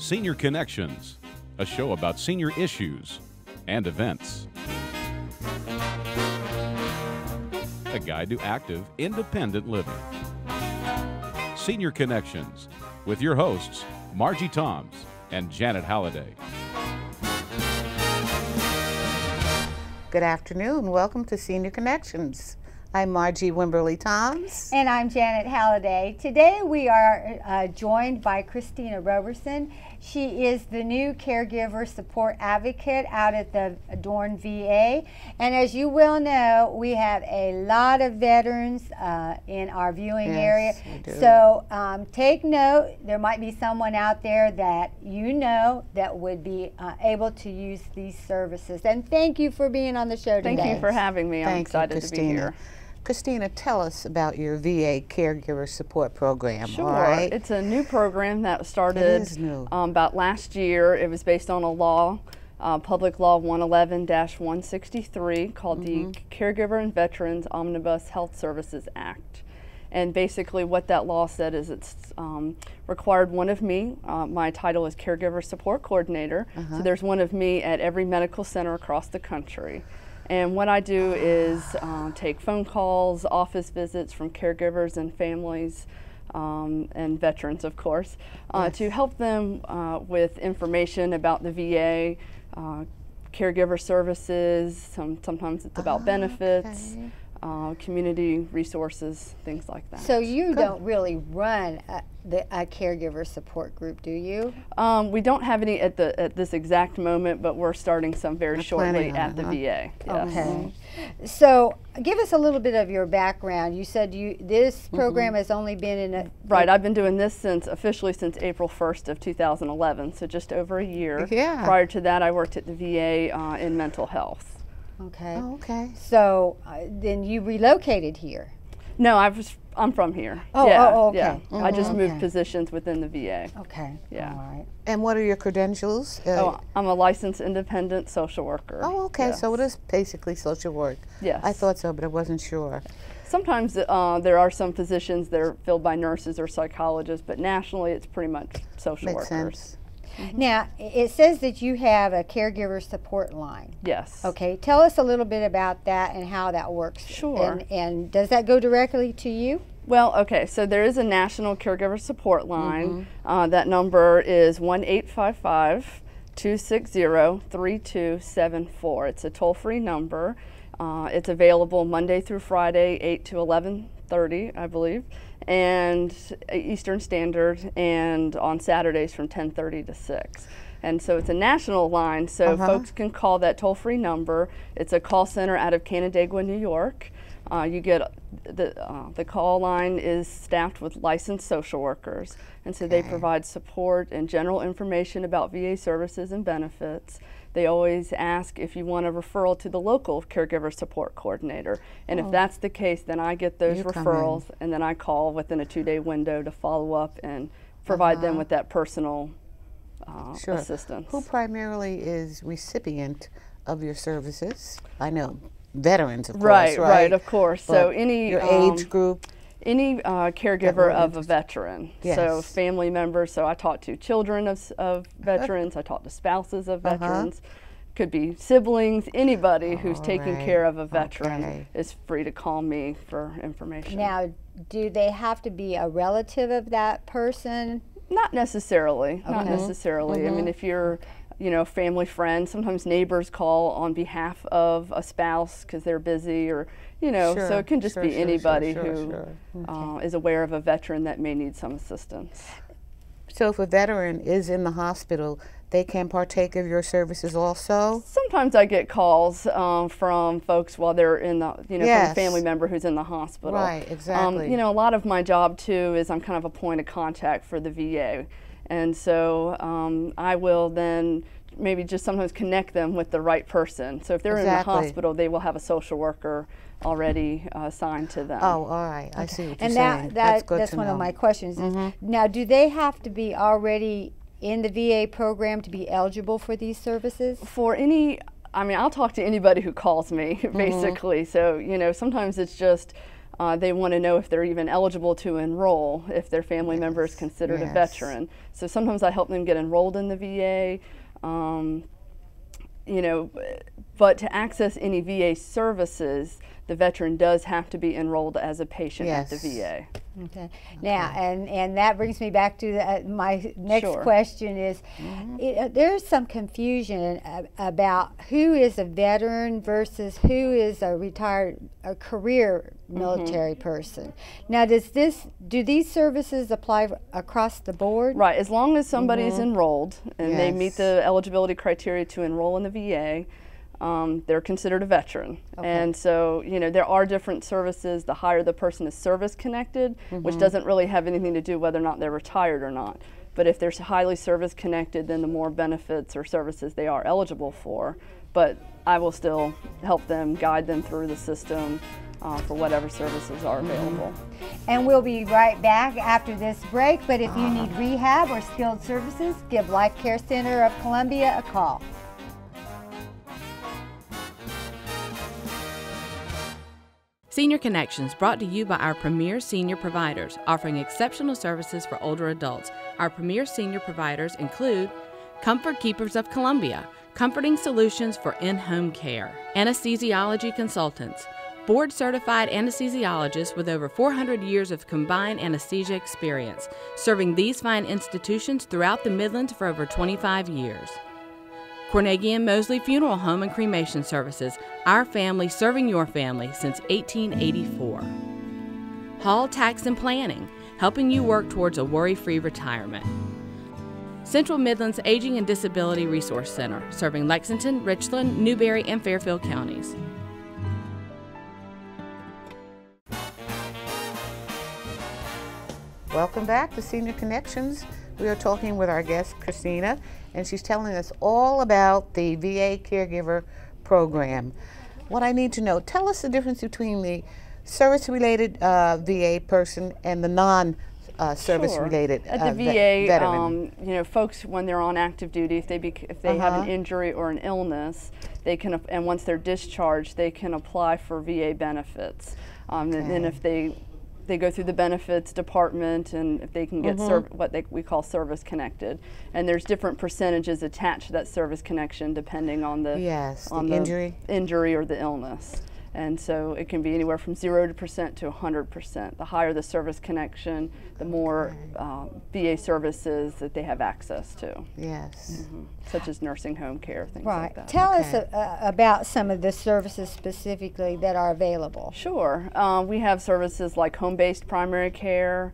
Senior Connections, a show about senior issues and events. A guide to active, independent living. Senior Connections, with your hosts, Margie Toms and Janet Halliday. Good afternoon. Welcome to Senior Connections. I'm Margie Wimberly Toms. And I'm Janet Halliday. Today we are joined by Christina Roberson. She is the new caregiver support advocate out at the Dorn VA. And as you well know, we have a lot of veterans in our viewing area. We do. So take note, there might be someone out there that you know that would be able to use these services. And thank you for being on the show today. Thank you for having me. I'm Thank you, excited to be here. Christina, tell us about your VA Caregiver Support Program. Sure. All right? It's a new program that started It is new. About last year. It was based on a law, Public Law 111-163, called the Caregiver and Veterans Omnibus Health Services Act. And basically what that law said is it's required one of me. My title is Caregiver Support Coordinator. So there's one of me at every medical center across the country. And what I do is take phone calls, office visits from caregivers and families and veterans, of course, to help them with information about the VA, caregiver services. Sometimes it's about benefits, community resources, things like that. So you don't really run a caregiver support group, do you? We don't have any at this exact moment, but we're starting some very shortly at the VA. Yes. Okay. So give us a little bit of your background. You said this program has only been in a... Right, I've been doing this officially since April 1st of 2011, so just over a year. Yeah. Prior to that, I worked at the VA in mental health. Okay. Oh, okay. So then you relocated here? No, I'm from here. Oh, yeah, oh, okay. Yeah. I just moved Okay. positions within the VA. Okay. Yeah. All right. And what are your credentials? Oh, I'm a licensed independent social worker. Oh, okay. Yes. So it is basically social work. Yes. I thought so, but I wasn't sure. Sometimes there are some positions that are filled by nurses or psychologists, but nationally it's pretty much social Makes workers. sense. Now, it says that you have a caregiver support line. Yes. Okay. Tell us a little bit about that and how that works. Sure. And does that go directly to you? Well, okay, so there is a national caregiver support line. That number is 1-855-260-3274. It's a toll-free number. It's available Monday through Friday, 8 to 11:30, I believe, and Eastern Standard, and on Saturdays from 10:30 to 6. And so it's a national line, so folks can call that toll-free number. It's a call center out of Canandaigua, New York. You get the call line is staffed with licensed social workers, and so they provide support and general information about VA services and benefits. They always ask if you want a referral to the local caregiver support coordinator, and if that's the case, then I get those referrals, and then I call within a 2-day window to follow up and provide them with that personal assistance. Who primarily is recipient of your services? I know veterans, of course, right? Right, of course. But so any your age group? Any caregiver of a veteran, Yes. so family members. So I talk to children of veterans, I talk to spouses of veterans, could be siblings, anybody who's taking care of a veteran is free to call me for information. Now, do they have to be a relative of that person? Not necessarily, not necessarily. I mean, if you're, family friend, sometimes neighbors call on behalf of a spouse because they're busy, or, so it can just be anybody who is aware of a veteran that may need some assistance. So if a veteran is in the hospital, they can partake of your services also? Sometimes I get calls from folks while they're in the, from a family member who's in the hospital. Right, exactly. A lot of my job too is I'm kind of a point of contact for the VA. And so I will then maybe just sometimes connect them with the right person. So if they're in the hospital, they will have a social worker already assigned to them. Oh, all right. I see what you're And saying. that's one of my questions. Now, do they have to be already in the VA program to be eligible for these services? For any, I'll talk to anybody who calls me, basically. So, sometimes it's just They want to know if they're even eligible to enroll if their family member is considered a veteran. So sometimes I help them get enrolled in the VA. You know, but to access any VA services, the veteran does have to be enrolled as a patient at the VA. Okay. Now, and that brings me back to my next question is, there's some confusion about who is a veteran versus who is a retired, a career military person. Now, do these services apply across the board? Right, as long as somebody's enrolled and they meet the eligibility criteria to enroll in the VA, they're considered a veteran. And so, you know, there are different services. The higher the person is service connected, which doesn't really have anything to do whether or not they're retired or not. But if they're highly service connected, then the more benefits or services they are eligible for. But I will still help them, guide them through the system for whatever services are available. And we'll be right back after this break. But if you need rehab or skilled services, give Life Care Center of Columbia a call. Senior Connections, brought to you by our premier senior providers, offering exceptional services for older adults. Our premier senior providers include Comfort Keepers of Columbia, comforting solutions for in-home care, anesthesiology consultants, board-certified anesthesiologists with over 400 years of combined anesthesia experience, serving these fine institutions throughout the Midlands for over 25 years. Carnegie & Mosley Funeral Home and Cremation Services, our family serving your family since 1884. Hall Tax and Planning, helping you work towards a worry-free retirement. Central Midlands Aging and Disability Resource Center, serving Lexington, Richland, Newberry, and Fairfield counties. Welcome back to Senior Connections. We are talking with our guest, Christina, and she's telling us all about the VA Caregiver Program. What I need to know, tell us the difference between the service-related VA person and the non-service-related At the VA, veteran. you know, folks when they're on active duty, if they have an injury or an illness, they can, and once they're discharged, they can apply for VA benefits. And then if they go through the benefits department, and if they can get what we call service connected, and there's different percentages attached to that service connection depending on the injury or the illness. And so it can be anywhere from 0% to 100%. The higher the service connection, the more VA services that they have access to. Yes. Such as nursing home care, things like that. Tell us about some of the services specifically that are available. Sure. We have services like home-based primary care.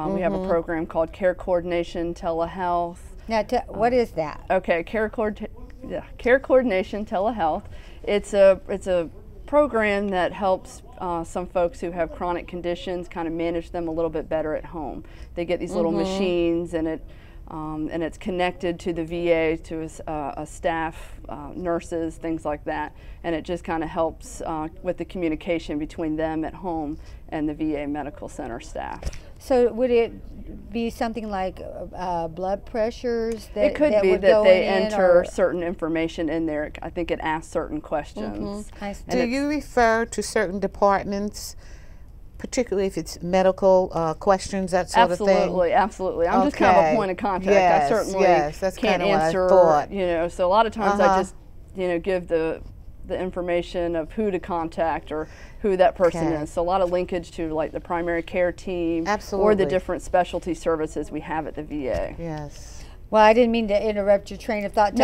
We have a program called Care Coordination Telehealth. Now, what is that? Okay, Care Coordination Telehealth. It's a program that helps some folks who have chronic conditions kind of manage them a little bit better at home. They get these little machines, and it's connected to the VA, to a staff, nurses, things like that, and it just kind of helps with the communication between them at home and the VA medical center staff. So would it be something like blood pressures? It could be that they enter certain information in there. I think it asks certain questions. Do you refer to certain departments, particularly if it's medical questions, that sort of thing? Absolutely. I'm just kind of a point of contact. I certainly can't answer, you know, so a lot of times I just, you know, give the information of who to contact or who that person is. So a lot of linkage to like the primary care team or the different specialty services we have at the VA. Yes. Well, I didn't mean to interrupt your train of thought.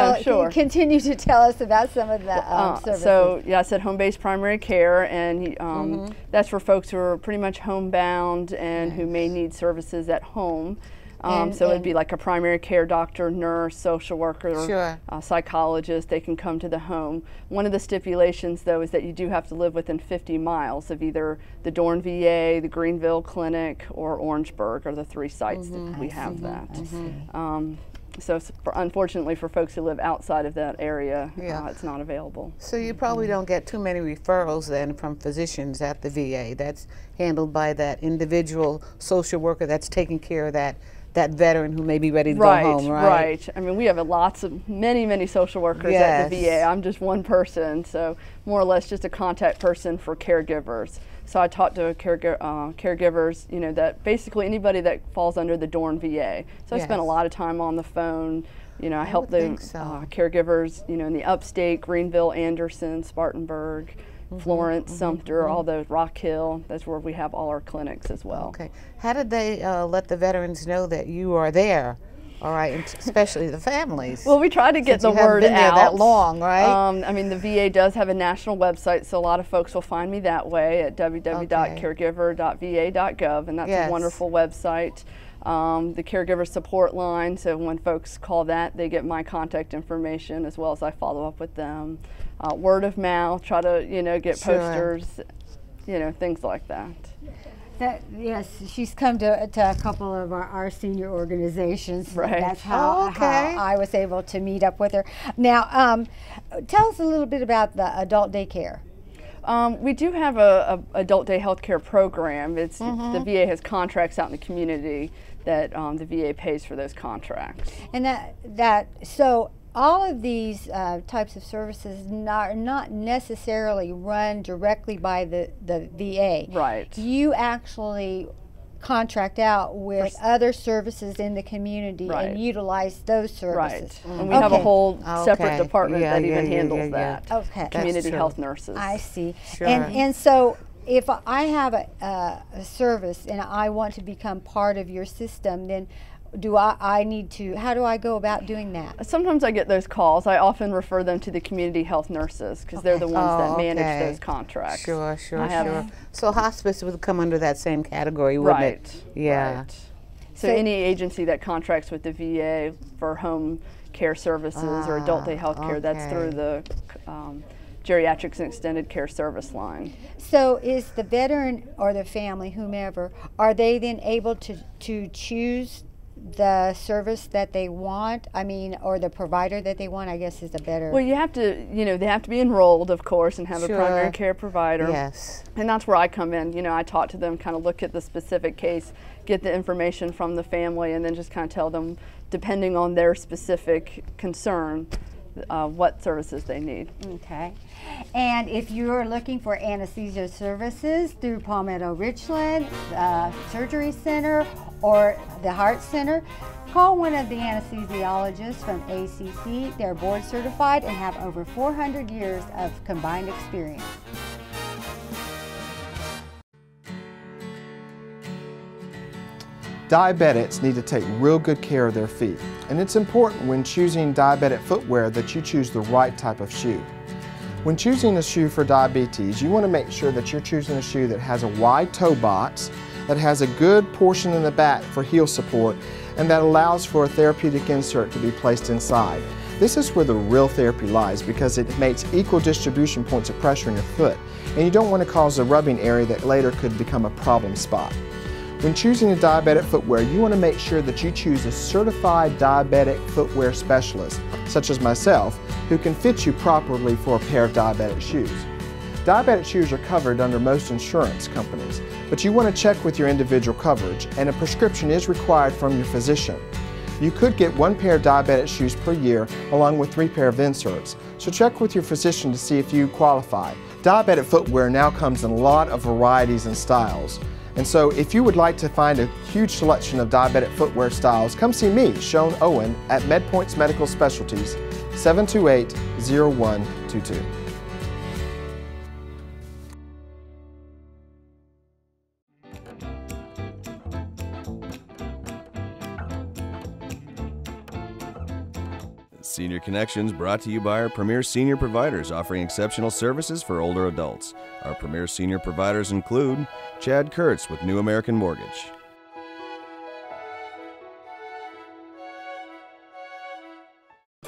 Continue to tell us about some of the services. So, yeah, I said home-based primary care, and that's for folks who are pretty much homebound and who may need services at home. So it'd be like a primary care doctor, nurse, social worker, psychologist. They can come to the home. One of the stipulations, though, is that you do have to live within 50 miles of either the Dorn VA, the Greenville Clinic, or Orangeburg are the three sites that we have that. So unfortunately for folks who live outside of that area, it's not available. So you probably don't get too many referrals then from physicians at the VA. That's handled by that individual social worker that's taking care of that that veteran who may be ready to Right, go home, right? right. I mean, we have many social workers at the VA. I'm just one person, so more or less just a contact person for caregivers. So I talk to caregivers, you know, that basically anybody that falls under the Dorn VA. So I spend a lot of time on the phone. You know, I help the caregivers, you know, in the upstate, Greenville, Anderson, Spartanburg, Florence, Sumter, all those, Rock Hill. That's where we have all our clinics as well. Okay. How did they let the veterans know that you are there? All right, and especially the families. Well, we try to get the word been there out. that long, right? I mean, the VA does have a national website, so a lot of folks will find me that way at www.caregiver.va.gov, and that's a wonderful website. The caregiver support line, so when folks call that, they get my contact information as well as I follow up with them. Word of mouth, try to, you know, get posters, you know, things like that. Yes, she's come to a couple of our senior organizations. Right. That's how I was able to meet up with her. Now, tell us a little bit about the adult daycare. We do have a adult day health care program. It's the VA has contracts out in the community that the VA pays for those contracts. And so all of these types of services are not necessarily run directly by the VA. Right. You actually contract out with other services in the community and utilize those services. Right. And we have a whole separate department that even handles that. Okay. Community health nurses. I see. Sure. And so if I have a service and I want to become part of your system, then I need to, how do I go about doing that? Sometimes I get those calls. I often refer them to the community health nurses because they're the ones that manage those contracts. Sure. So hospice would come under that same category, wouldn't it? Yeah. Right. So any agency that contracts with the VA for home care services or adult day health care, that's through the geriatrics and extended care service line. So is the veteran or the family, whomever, are they then able to choose the service that they want? I mean, or the provider that they want, I guess is a better... Well, you have to, you know, they have to be enrolled, of course, and have a primary care provider. Yes. And that's where I come in. You know, I talk to them, kind of look at the specific case, get the information from the family, and then just kind of tell them, depending on their specific concern, what services they need. Okay. And if you're looking for anesthesia services through Palmetto Richland, Surgery Center, or the Heart Center, call one of the anesthesiologists from ACC. They're board certified and have over 400 years of combined experience. Diabetics need to take real good care of their feet, and it's important when choosing diabetic footwear that you choose the right type of shoe. When choosing a shoe for diabetes, you want to make sure that you're choosing a shoe that has a wide toe box, that has a good portion in the back for heel support, and that allows for a therapeutic insert to be placed inside. This is where the real therapy lies because it makes equal distribution points of pressure in your foot, and you don't want to cause a rubbing area that later could become a problem spot. When choosing a diabetic footwear, you want to make sure that you choose a certified diabetic footwear specialist, such as myself, who can fit you properly for a pair of diabetic shoes. Diabetic shoes are covered under most insurance companies, but you want to check with your individual coverage, and a prescription is required from your physician. You could get 1 pair of diabetic shoes per year along with 3 pairs of inserts, so check with your physician to see if you qualify. Diabetic footwear now comes in a lot of varieties and styles. And so if you would like to find a huge selection of diabetic footwear styles, come see me, Sean Owen, at MedPoints Medical Specialties, 728-0122. Senior Connections brought to you by our premier senior providers offering exceptional services for older adults. Our premier senior providers include Chad Kurtz with New American Mortgage,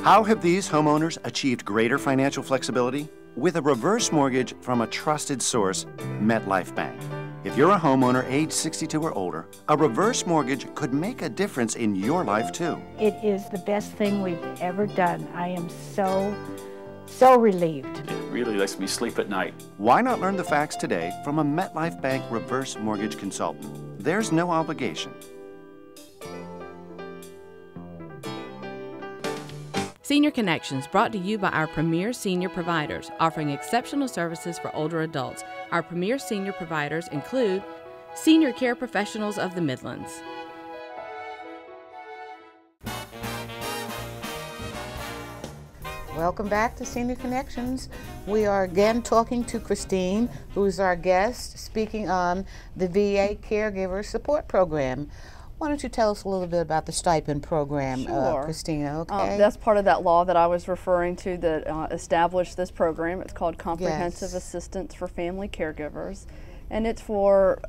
How have these homeowners achieved greater financial flexibility? With a reverse mortgage from a trusted source, MetLife Bank. If you're a homeowner age 62 or older, a reverse mortgage could make a difference in your life too. It is the best thing we've ever done. I am so relieved. It really lets me sleep at night. Why not learn the facts today from a MetLife Bank reverse mortgage consultant? There's no obligation. Senior Connections, brought to you by our premier senior providers, offering exceptional services for older adults. Our premier senior providers include Senior Care Professionals of the Midlands. Welcome back to Senior Connections. We are again talking to Christine, who is our guest, speaking on the VA Caregiver Support Program. Why don't you tell us a little bit about the stipend program, Sure. Christina, okay? That's part of that law that I was referring to that established this program. It's called Comprehensive Assistance for Family Caregivers, and it's for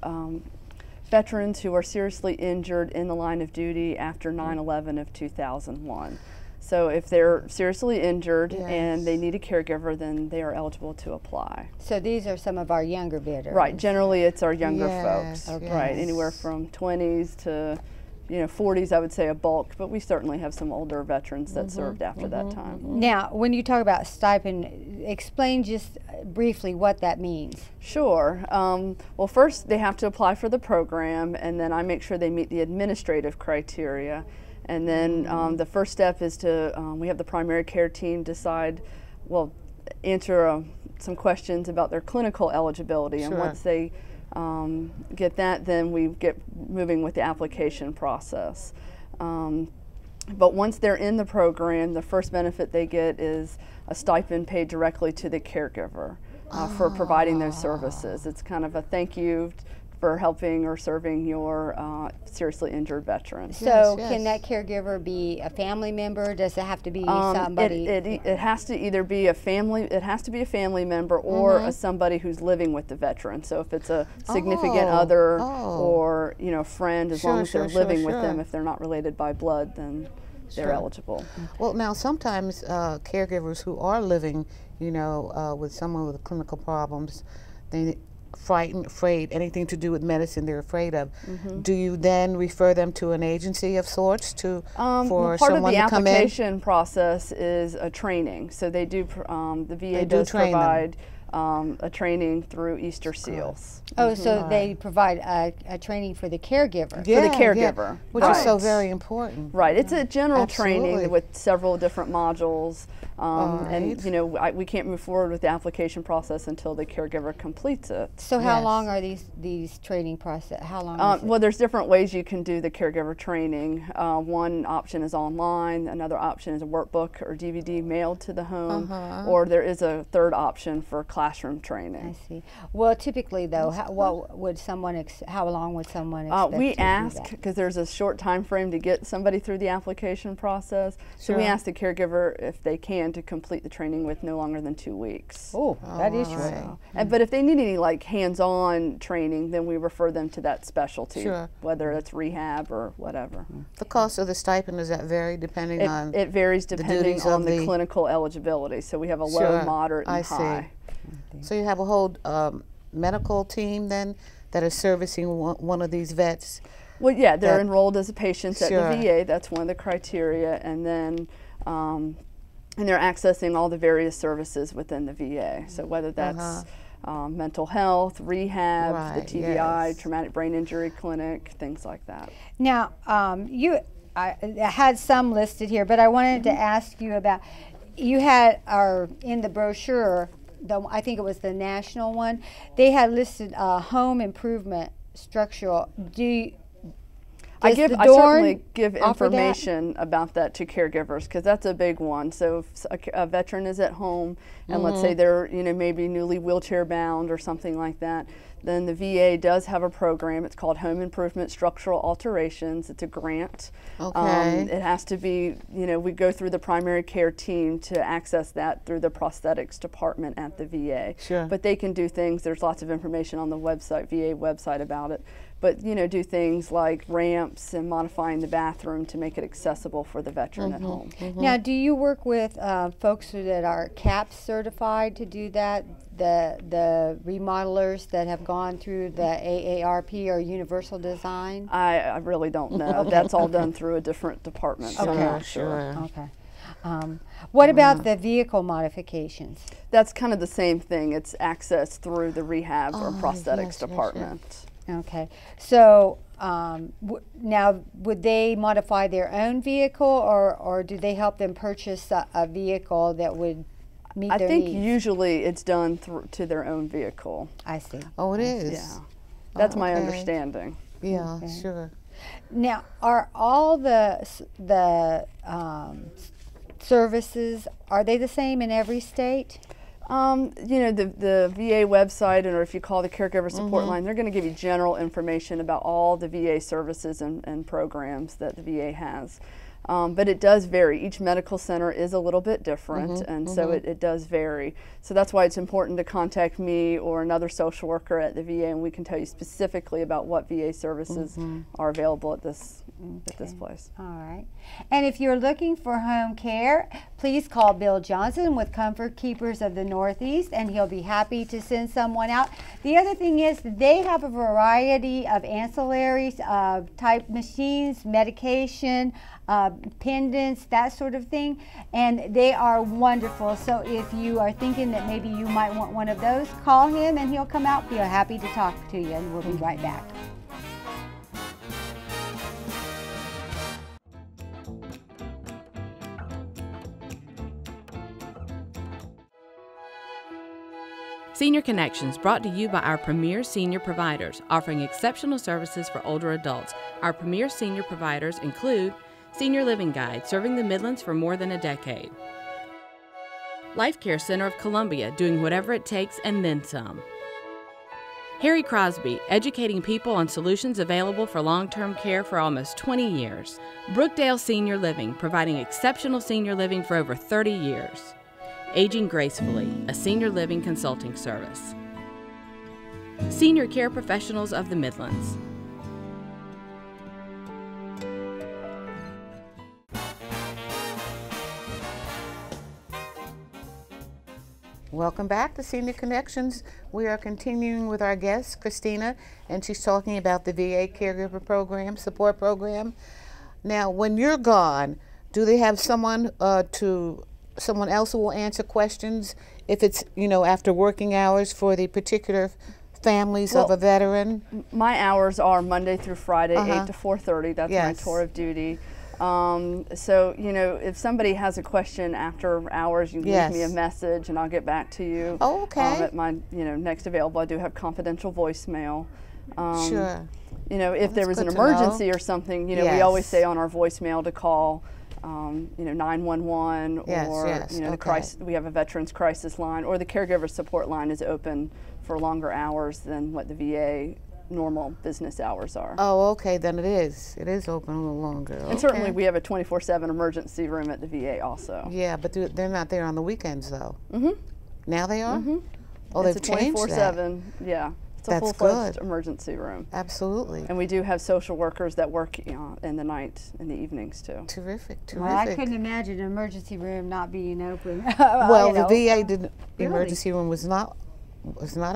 veterans who are seriously injured in the line of duty after 9/11 of 2001. So if they're seriously injured and they need a caregiver, then they are eligible to apply. So these are some of our younger veterans. Right, generally it's our younger Yes, folks. okay. Right, anywhere from 20s to 40s, I would say a bulk, but we certainly have some older veterans that served after that time. Now, when you talk about stipend, explain just briefly what that means. Sure. Well, first they have to apply for the program, and then I make sure they meet the administrative criteria. And then the first step is to, we have the primary care team decide, answer some questions about their clinical eligibility. And once they get that, then we get moving with the application process. But once they're in the program, the first benefit they get is a stipend paid directly to the caregiver for providing those services. It's kind of a thank you for helping or serving your seriously injured veteran. So can that caregiver be a family member? Does it have to be somebody? It has to either be a family, it has to be a family member or somebody who's living with the veteran. So if it's a significant other or friend, as long as they're living with them, if they're not related by blood, then they're eligible. Well, now sometimes caregivers who are living, with someone with clinical problems, they afraid, anything to do with medicine they're afraid of. Do you then refer them to an agency of sorts for part someone of the to come in? application process is a training. So they do, the VA does train them. provide a training through Easter SEALs. Oh, so they provide a training for the caregiver. For the caregiver. Which is so very important. Right, it's a general Absolutely. training with several different modules, and we can't move forward with the application process until the caregiver completes it. So how long are these training process? How long? Is it? Well, there's different ways you can do the caregiver training. One option is online. Another option is a workbook or DVD mailed to the home, or there is a third option for classroom training. I see. Well, typically though, how long would someone expect we to ask, do that? because there's a short time frame to get somebody through the application process, so we ask the caregiver if they can to complete the training with no longer than 2 weeks. Oh, that is short. But if they need any hands-on training, then we refer them to that specialty, whether it's rehab or whatever. The cost of the stipend, does that vary depending on? It varies depending on the the clinical eligibility. So we have a low, moderate, and high. So you have a whole medical team then that is servicing one of these vets? Well, yeah, they're enrolled as a patient at the VA. That's one of the criteria, and then and they're accessing all the various services within the VA. So whether that's mental health, rehab, the TBI, traumatic brain injury clinic, things like that. Now, I had some listed here, but I wanted to ask you about, you had in the brochure, I think it was the national one, they had listed home improvement structural. I certainly give information about that to caregivers, because that's a big one. So if a veteran is at home and let's say they're maybe newly wheelchair bound or something like that, then the VA does have a program. It's called Home Improvement Structural Alterations. It's a grant. It has to be, we go through the primary care team to access that through the prosthetics department at the VA. But they can do things, there's lots of information on the website, VA website about it. But do things like ramps and modifying the bathroom to make it accessible for the veteran at home. Now, do you work with folks that are CAP certified to do that? The remodelers that have gone through the AARP or Universal Design? I really don't know. That's all done through a different department, so I'm not sure. Okay. What about the vehicle modifications? That's kind of the same thing. It's accessed through the rehab or prosthetics department. Okay, so now, would they modify their own vehicle, or do they help them purchase a vehicle that would meet their needs? I think usually it's done to their own vehicle. I see. Oh, it is? Yeah. That's my okay. understanding. Yeah, Okay. sure. Now, are all the services, are they the same in every state? You know, the VA website, or if you call the caregiver support line, they're going to give you general information about all the VA services and programs that the VA has. But it does vary. Each medical center is a little bit different, and so it does vary. So that's why it's important to contact me or another social worker at the VA, and we can tell you specifically about what VA services are available at this place. All right. And if you're looking for home care, please call Bill Johnson with Comfort Keepers of the Northeast, and he'll be happy to send someone out. The other thing is they have a variety of ancillaries, type machines, medication, pendants, that sort of thing, and they are wonderful. So if you are thinking that maybe you might want one of those, call him and he'll come out. Be happy to talk to you, and we'll be right back. Senior Connections, brought to you by our premier senior providers, offering exceptional services for older adults. Our premier senior providers include Senior Living Guide, serving the Midlands for more than a decade. Life Care Center of Columbia, doing whatever it takes and then some. Harry Crosby, educating people on solutions available for long-term care for almost 20 years. Brookdale Senior Living, providing exceptional senior living for over 30 years. Aging Gracefully, a senior living consulting service. Senior Care Professionals of the Midlands. Welcome back to Senior Connections. We are continuing with our guest, Christina, and she's talking about the VA Caregiver Program, support program. Now, when you're gone, do they have someone someone else who will answer questions if it's, you know, after working hours for the particular families of a veteran? My hours are Monday through Friday, 8 to 4:30. That's my tour of duty. So, you know, if somebody has a question after hours, you leave me a message and I'll get back to you. Oh, okay. At my, next available. I do have confidential voicemail. Sure. You know, if there was an emergency or something, you know, we always say on our voicemail to call 911 or we have a veterans crisis line, or the caregiver support line is open for longer hours than what the VA normal business hours are. Oh, okay, then it is open a little longer. And certainly we have a 24/7 emergency room at the VA also. Yeah, but they're not there on the weekends though. Now they are? Oh, It's they've changed that. 24/7, yeah. It's a That's full-fledged good. emergency room. Absolutely. And we do have social workers that work in the night, in the evenings too. Terrific, terrific. Well, I couldn't imagine an emergency room not being open. Well, the VA didn't. The emergency room was not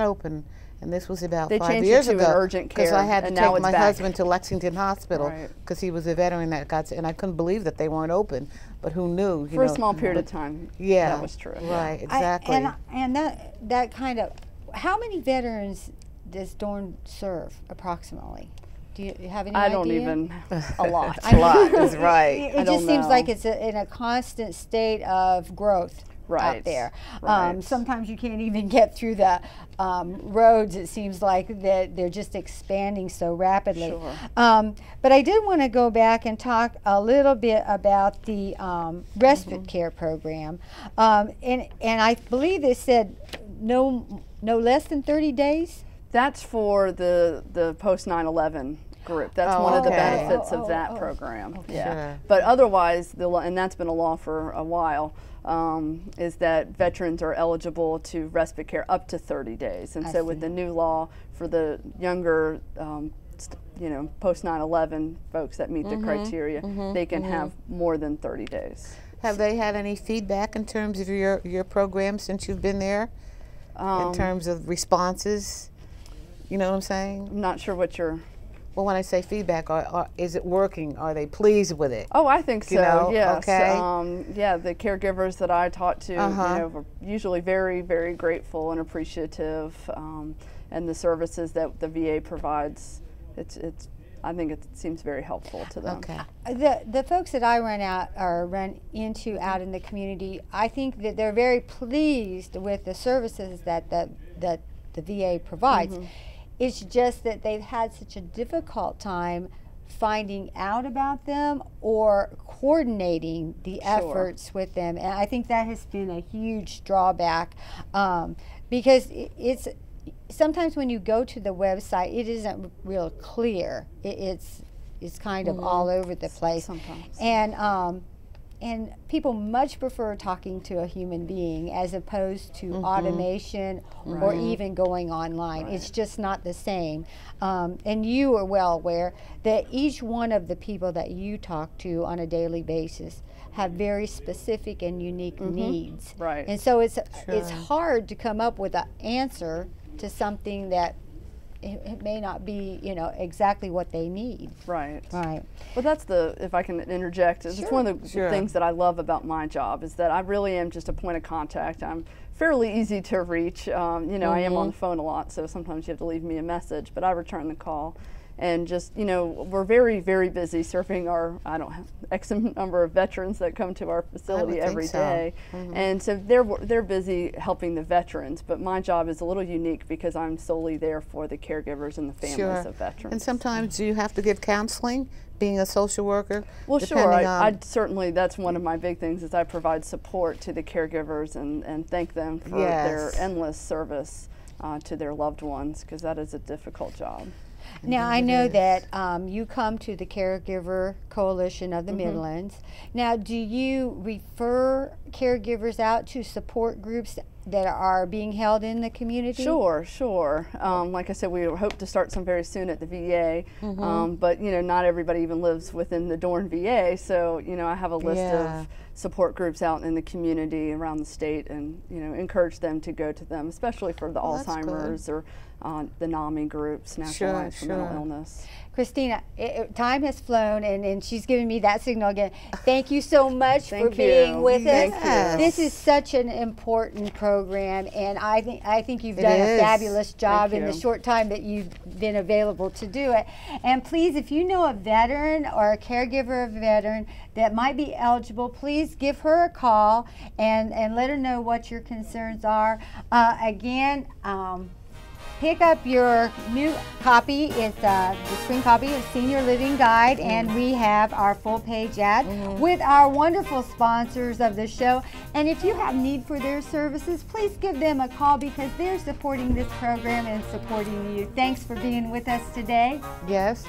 open, and this was about 5 years ago. They changed it to an urgent care, because I had to and now take it's my back. husband to Lexington Hospital because he was a veteran that got, and I couldn't believe that they weren't open. But who knew? For a small period of time. Yeah, that was true. Right, exactly. And that kind of, how many veterans does Dorn serve approximately? Do you have any idea? I don't even, a lot. A lot is right. It just seems like it's in a constant state of growth out there. Sometimes you can't even get through the roads. It seems like that they're just expanding so rapidly. Sure. But I did want to go back and talk a little bit about the respite care program. And I believe it said no less than 30 days? That's for the post 9/11 group. That's one of the benefits of that program. Yeah. Sure. But otherwise, and that's been a law for a while, is that veterans are eligible to respite care up to 30 days. And so with the new law for the younger, post 9/11 folks that meet the criteria, they can have more than 30 days. Have they had any feedback in terms of your program since you've been there? In terms of responses? You know what I'm saying? I'm not sure what you're... Well, when I say feedback, is it working? Are they pleased with it? Oh, I think so, You know? yes. Okay. Yeah, the caregivers that I talk to were usually very, very grateful and appreciative, and the services that the VA provides, I think it seems very helpful to them. Okay. The folks that I run into out in the community, I think that they're very pleased with the services that the VA provides. Mm-hmm. It's just that they've had such a difficult time finding out about them or coordinating the efforts with them, and I think that has been a huge drawback, because it's sometimes when you go to the website, it isn't real clear. It's kind of all over the place Sometimes. And people much prefer talking to a human being as opposed to automation or even going online. It's just not the same. And you are well aware that each one of the people that you talk to on a daily basis have very specific and unique needs. Right. And so it's hard to come up with an answer to something that it may not be, exactly what they need. Right. Right. Well, that's if I can interject, it's one of the things that I love about my job is that I really am just a point of contact. I'm fairly easy to reach. I am on the phone a lot, so sometimes you have to leave me a message, but I return the call. And just, we're very, very busy serving our, X number of veterans that come to our facility every day. And so they're busy helping the veterans, but my job is a little unique because I'm solely there for the caregivers and the families of veterans. And sometimes you have to give counseling, being a social worker? Well, sure. I certainly, that's one of my big things is I provide support to the caregivers and thank them for their endless service to their loved ones, because that is a difficult job. Now, I know that you come to the Caregiver Coalition of the Midlands. Now, do you refer caregivers out to support groups that are being held in the community? Sure. Like I said, we hope to start some very soon at the VA, but not everybody even lives within the Dorn VA, so I have a list of support groups out in the community around the state, and encourage them to go to them, especially for the Alzheimer's or the NAMI groups, National Alliance for Mental Illness. Christina, time has flown, and she's giving me that signal again. Thank you so much for being with us. This is such an important program, and I think you've done a fabulous job in the short time that you've been available to do it. And please, if you know a veteran or a caregiver of a veteran that might be eligible, please give her a call and let her know what your concerns are. Again, pick up your new copy. It's the spring copy of Senior Living Guide, and we have our full page ad with our wonderful sponsors of the show. And if you have need for their services, please give them a call because they're supporting this program and supporting you. Thanks for being with us today. Yes,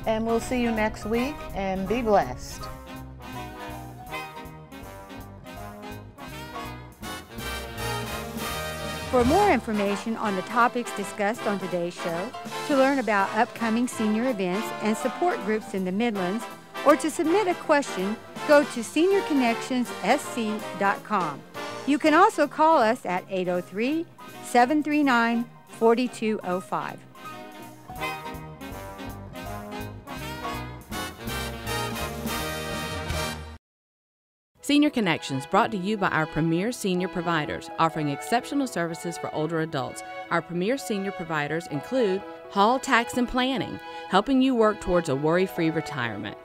and we'll see you next week, and be blessed. For more information on the topics discussed on today's show, to learn about upcoming senior events and support groups in the Midlands, or to submit a question, go to seniorconnectionssc.com. You can also call us at 803-739-4205. Senior Connections, brought to you by our premier senior providers, offering exceptional services for older adults. Our premier senior providers include Hall Tax and Planning, helping you work towards a worry-free retirement.